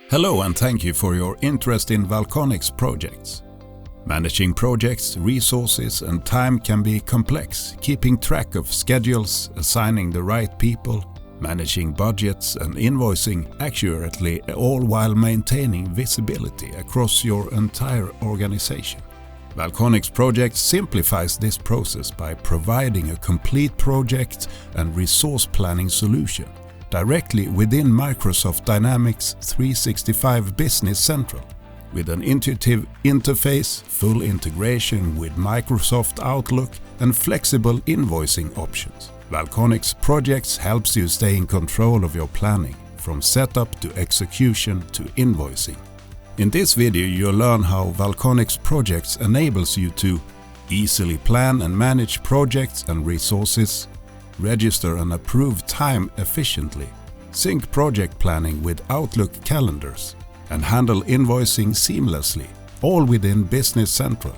Hello and thank you for your interest in Valkonix Projects. Managing projects, resources and time can be complex, keeping track of schedules, assigning the right people, managing budgets and invoicing accurately, all while maintaining visibility across your entire organization. Valkonix Projects simplifies this process by providing a complete project and resource planning solution directly within Microsoft Dynamics 365 Business Central. With an intuitive interface, full integration with Microsoft Outlook and flexible invoicing options, Valkonix Projects helps you stay in control of your planning, from setup to execution to invoicing. In this video you'll learn how Valkonix Projects enables you to easily plan and manage projects and resources, register and approve time efficiently, sync project planning with Outlook calendars, and handle invoicing seamlessly, all within Business Central.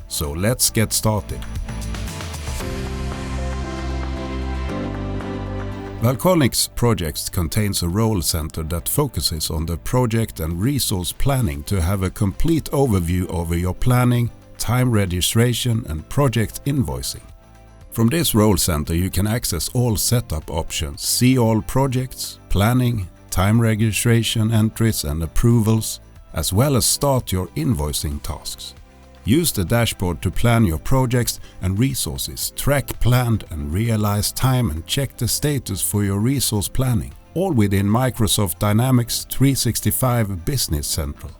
So let's get started. Valkonix Projects contains a role center that focuses on the project and resource planning to have a complete overview over your planning, time registration and project invoicing. From this role center you can access all setup options, see all projects, planning, time registration entries and approvals, as well as start your invoicing tasks. Use the dashboard to plan your projects and resources, track planned and realized time and check the status for your resource planning, all within Microsoft Dynamics 365 Business Central.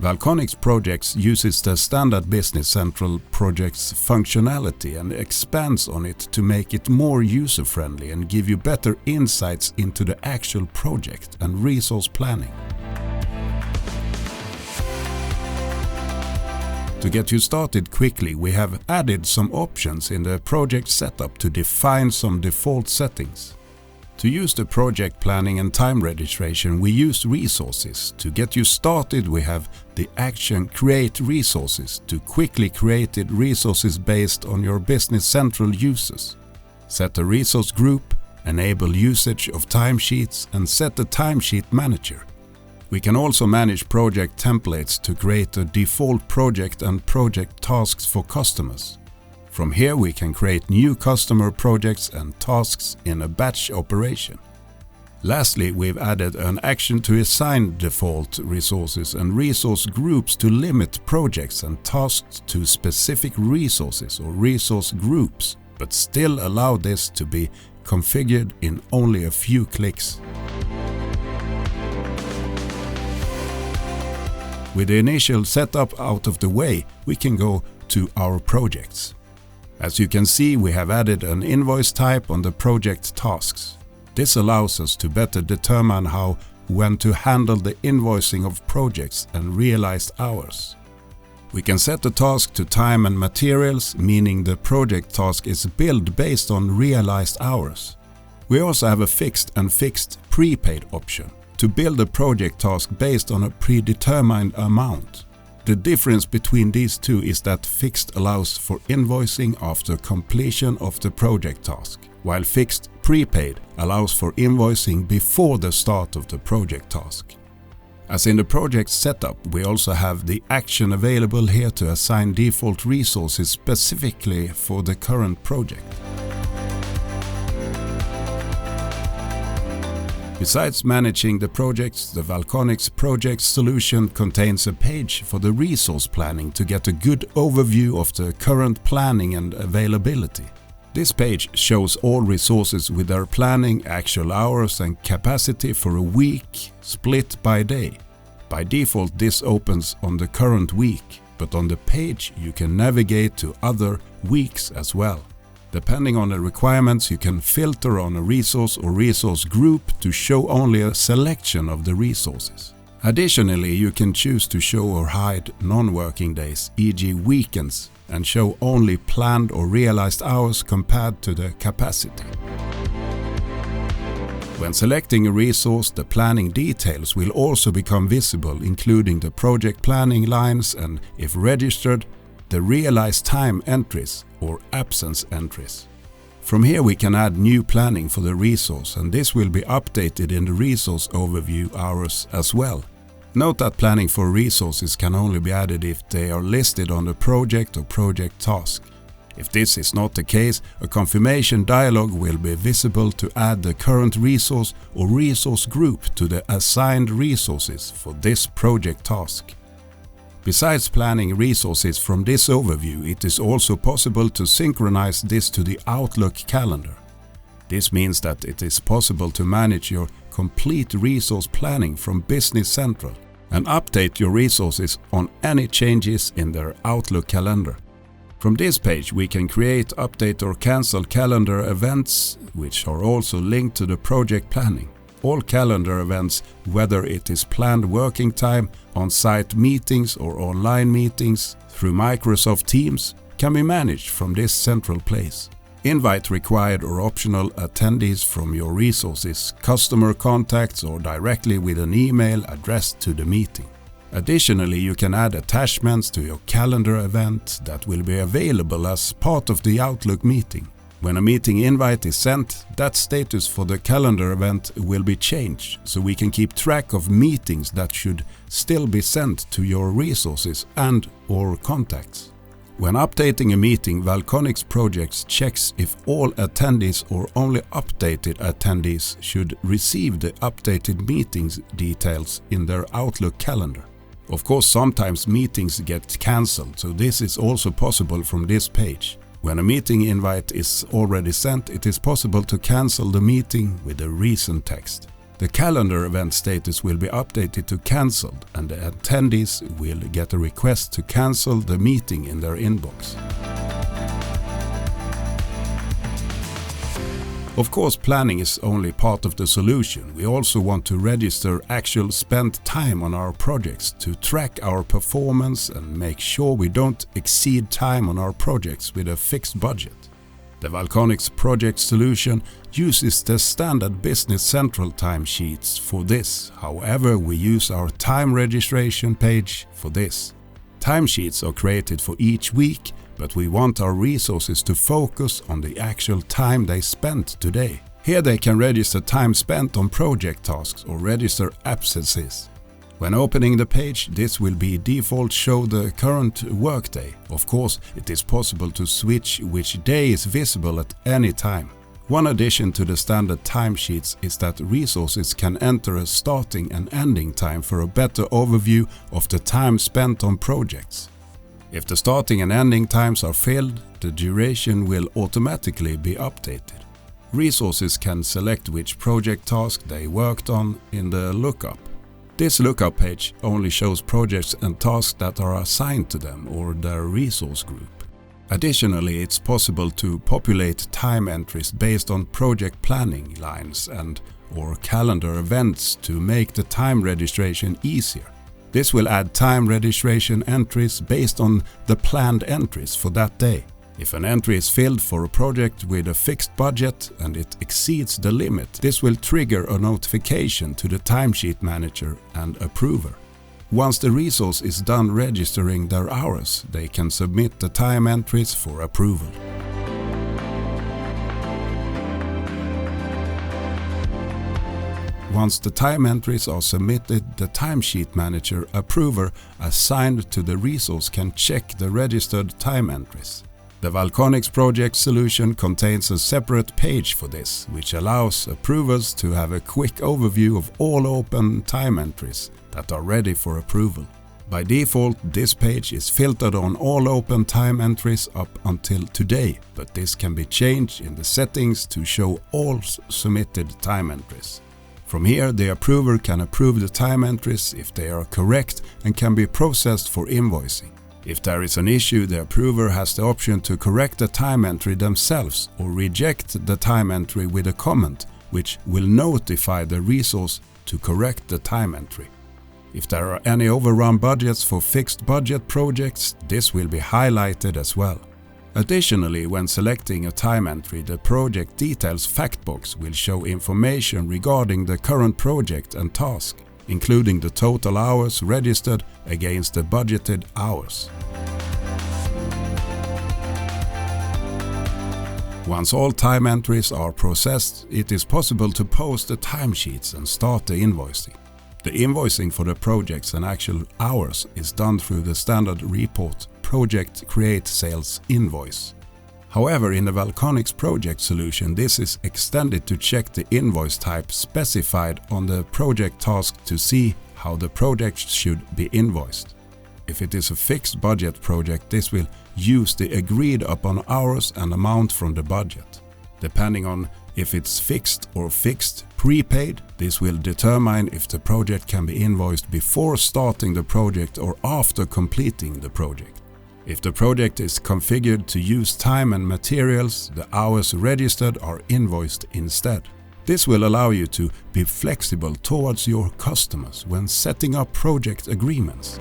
Valkonix Projects uses the standard Business Central Projects functionality and expands on it to make it more user-friendly and give you better insights into the actual project and resource planning. To get you started quickly, we have added some options in the project setup to define some default settings. To use the project planning and time registration, we use resources. To get you started, we have the action Create Resources to quickly create resources based on your Business Central users. Set a resource group, enable usage of timesheets and set a timesheet manager. We can also manage project templates to create a default project and project tasks for customers. From here we can create new customer projects and tasks in a batch operation. Lastly, we've added an action to assign default resources and resource groups to limit projects and tasks to specific resources or resource groups, but still allow this to be configured in only a few clicks. With the initial setup out of the way, we can go to our projects. As you can see, we have added an invoice type on the project tasks. This allows us to better determine when to handle the invoicing of projects and realized hours. We can set the task to time and materials, meaning the project task is billed based on realized hours. We also have a fixed and fixed prepaid option to build a project task based on a predetermined amount. The difference between these two is that fixed allows for invoicing after completion of the project task, while fixed prepaid allows for invoicing before the start of the project task. As in the project setup, we also have the action available here to assign default resources specifically for the current project. Besides managing the projects, the Valkonix Projects solution contains a page for the resource planning to get a good overview of the current planning and availability. This page shows all resources with their planning, actual hours and capacity for a week, split by day. By default this opens on the current week, but on the page you can navigate to other weeks as well. Depending on the requirements, you can filter on a resource or resource group to show only a selection of the resources. Additionally, you can choose to show or hide non-working days, e.g. weekends, and show only planned or realized hours compared to the capacity. When selecting a resource, the planning details will also become visible, including the project planning lines and, if registered, the realized time entries or absence entries. From here we can add new planning for the resource, and this will be updated in the resource overview hours as well. Note that planning for resources can only be added if they are listed on the project or project task. If this is not the case, a confirmation dialog will be visible to add the current resource or resource group to the assigned resources for this project task. Besides planning resources from this overview, it is also possible to synchronize this to the Outlook calendar. This means that it is possible to manage your complete resource planning from Business Central and update your resources on any changes in their Outlook calendar. From this page we can create, update or cancel calendar events, which are also linked to the project planning. All calendar events, whether it is planned working time, on-site meetings or online meetings through Microsoft Teams, can be managed from this central place. Invite required or optional attendees from your resources, customer contacts or directly with an email addressed to the meeting. Additionally, you can add attachments to your calendar event that will be available as part of the Outlook meeting. When a meeting invite is sent, that status for the calendar event will be changed, so we can keep track of meetings that should still be sent to your resources and/or contacts. When updating a meeting, Valkonix Projects checks if all attendees or only updated attendees should receive the updated meetings details in their Outlook calendar. Of course, sometimes meetings get cancelled, so this is also possible from this page. When a meeting invite is already sent, it is possible to cancel the meeting with a reason text. The calendar event status will be updated to cancelled, and the attendees will get a request to cancel the meeting in their inbox. Of course, planning is only part of the solution. We also want to register actual spent time on our projects to track our performance and make sure we don't exceed time on our projects with a fixed budget. The Valkonix Projects solution uses the standard Business Central timesheets for this. However, we use our time registration page for this. Timesheets are created for each week, but we want our resources to focus on the actual time they spent today. Here they can register time spent on project tasks or register absences. When opening the page, this will be default show the current workday. Of course, it is possible to switch which day is visible at any time. One addition to the standard timesheets is that resources can enter a starting and ending time for a better overview of the time spent on projects. If the starting and ending times are filled, the duration will automatically be updated. Resources can select which project task they worked on in the lookup. This lookup page only shows projects and tasks that are assigned to them or their resource group. Additionally, it's possible to populate time entries based on project planning lines and/or calendar events to make the time registration easier. This will add time registration entries based on the planned entries for that day. If an entry is filled for a project with a fixed budget and it exceeds the limit, this will trigger a notification to the timesheet manager and approver. Once the resource is done registering their hours, they can submit the time entries for approval. Once the time entries are submitted, the timesheet manager approver assigned to the resource can check the registered time entries. The Valkonix Project solution contains a separate page for this, which allows approvers to have a quick overview of all open time entries that are ready for approval. By default, this page is filtered on all open time entries up until today, but this can be changed in the settings to show all submitted time entries. From here, the approver can approve the time entries if they are correct and can be processed for invoicing. If there is an issue, the approver has the option to correct the time entry themselves or reject the time entry with a comment, which will notify the resource to correct the time entry. If there are any overrun budgets for fixed budget projects, this will be highlighted as well. Additionally, when selecting a time entry, the project details fact box will show information regarding the current project and task, including the total hours registered against the budgeted hours. Once all time entries are processed, it is possible to post the timesheets and start the invoicing. The invoicing for the projects and actual hours is done through the standard report Project Create Sales Invoice. However, in the Valkonix project solution, this is extended to check the invoice type specified on the project task to see how the project should be invoiced. If it is a fixed budget project, this will use the agreed upon hours and amount from the budget. Depending on if it's fixed or fixed prepaid, this will determine if the project can be invoiced before starting the project or after completing the project. If the project is configured to use time and materials, the hours registered are invoiced instead. This will allow you to be flexible towards your customers when setting up project agreements.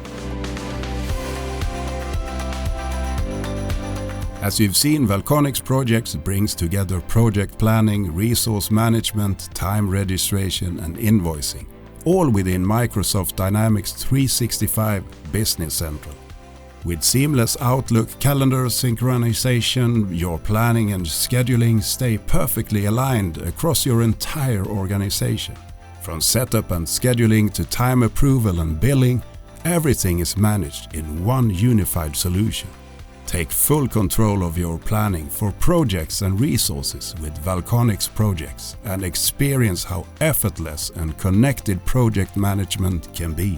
As you've seen, Valkonix Projects brings together project planning, resource management, time registration and invoicing, all within Microsoft Dynamics 365 Business Central. With seamless Outlook calendar synchronization, your planning and scheduling stay perfectly aligned across your entire organization. From setup and scheduling to time approval and billing, everything is managed in one unified solution. Take full control of your planning for projects and resources with Valkonix Projects and experience how effortless and connected project management can be.